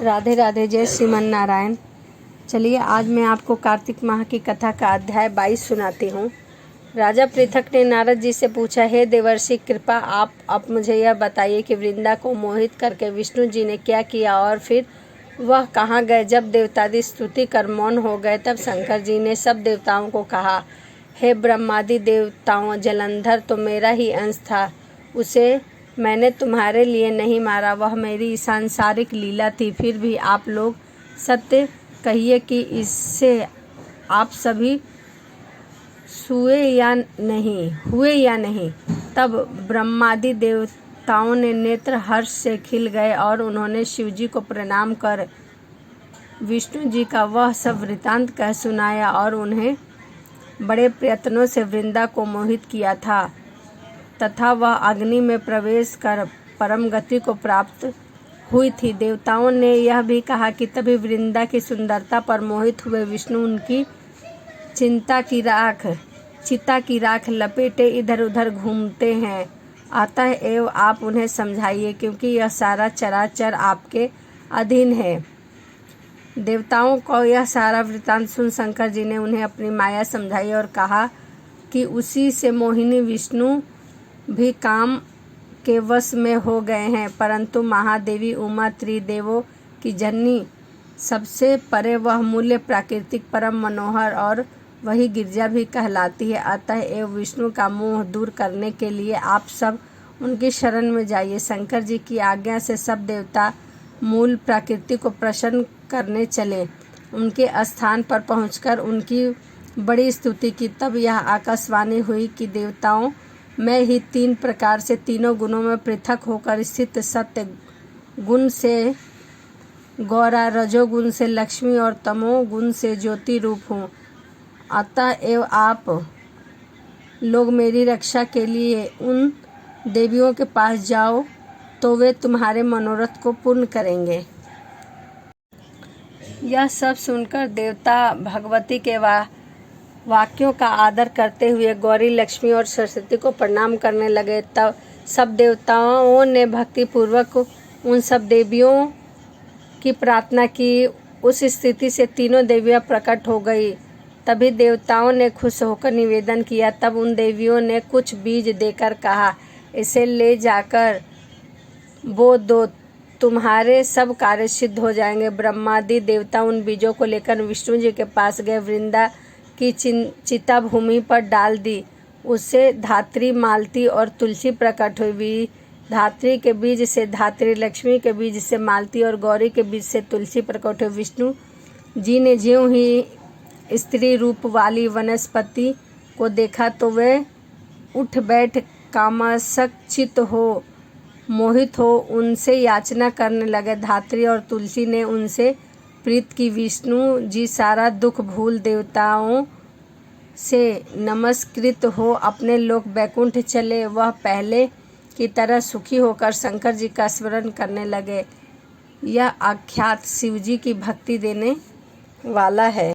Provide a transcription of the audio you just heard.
राधे राधे, जय श्रीमन नारायण। चलिए आज मैं आपको कार्तिक माह की कथा का अध्याय 22 सुनाती हूँ। राजा पृथक ने नारद जी से पूछा, हे देवर्षि, कृपा आप अब मुझे यह बताइए कि वृंदा को मोहित करके विष्णु जी ने क्या किया और फिर वह कहाँ गए। जब देवतादि स्तुति कर मौन हो गए तब शंकर जी ने सब देवताओं को कहा, हे ब्रह्मादि देवताओं, जलंधर तो मेरा ही अंश था, उसे मैंने तुम्हारे लिए नहीं मारा, वह मेरी सांसारिक लीला थी। फिर भी आप लोग सत्य कहिए कि इससे आप सभी हुए या नहीं। तब ब्रह्मादि देवताओं ने नेत्र हर्ष से खिल गए और उन्होंने शिवजी को प्रणाम कर विष्णु जी का वह सब वृतांत कह सुनाया और उन्हें बड़े प्रयत्नों से वृंदा को मोहित किया था तथा वह अग्नि में प्रवेश कर परम गति को प्राप्त हुई थी। देवताओं ने यह भी कहा कि तभी वृंदा की सुंदरता पर मोहित हुए विष्णु उनकी चिता की राख लपेटे इधर उधर घूमते हैं, अतः एवं आप उन्हें समझाइए, क्योंकि यह सारा चराचर आपके अधीन है। देवताओं को यह सारा वृतांत सुन शंकर जी ने उन्हें अपनी माया समझाई और कहा कि उसी से मोहिनी विष्णु भी काम के वश में हो गए हैं, परंतु महादेवी उमा त्रिदेवों की जननी सबसे परे वह मूल्य प्राकृतिक परम मनोहर और वही गिरजा भी कहलाती है। अतः एवं विष्णु का मोह दूर करने के लिए आप सब उनकी शरण में जाइए। शंकर जी की आज्ञा से सब देवता मूल प्रकृति को प्रसन्न करने चले। उनके स्थान पर पहुंचकर उनकी बड़ी स्तुति की। तब यह आकाशवाणी हुई कि देवताओं में ही तीन प्रकार से तीनों गुणों में पृथक होकर स्थित सत्य गुण से गौरा, रजोगुण से लक्ष्मी और तमो गुण से ज्योति रूप हूँ। अतः एवं आप लोग मेरी रक्षा के लिए उन देवियों के पास जाओ तो वे तुम्हारे मनोरथ को पूर्ण करेंगे। यह सब सुनकर देवता भगवती के वाक्यों का आदर करते हुए गौरी, लक्ष्मी और सरस्वती को प्रणाम करने लगे। तब सब देवताओं ने भक्ति पूर्वक उन सब देवियों की प्रार्थना की। उस स्थिति से तीनों देवियां प्रकट हो गई। तभी देवताओं ने खुश होकर निवेदन किया। तब उन देवियों ने कुछ बीज देकर कहा, इसे ले जाकर बो दो, तुम्हारे सब कार्य सिद्ध हो जाएंगे। ब्रह्मादि देवता उन बीजों को लेकर विष्णु जी के पास गए। वृंदा की चिता भूमि पर डाल दी, उससे धात्री, मालती और तुलसी प्रकट हुई। धात्री के बीज से धात्री, लक्ष्मी के बीज से मालती और गौरी के बीज से तुलसी प्रकट हुई। विष्णु जी ने ज्यों ही स्त्री रूप वाली वनस्पति को देखा तो वे उठ बैठ कामासक्त हो मोहित हो उनसे याचना करने लगे। धात्री और तुलसी ने उनसे प्रीत की। विष्णु जी सारा दुख भूल देवताओं से नमस्कृत हो अपने लोक बैकुंठ चले। वह पहले की तरह सुखी होकर शंकर जी का स्मरण करने लगे। यह आख्यात शिवजी की भक्ति देने वाला है।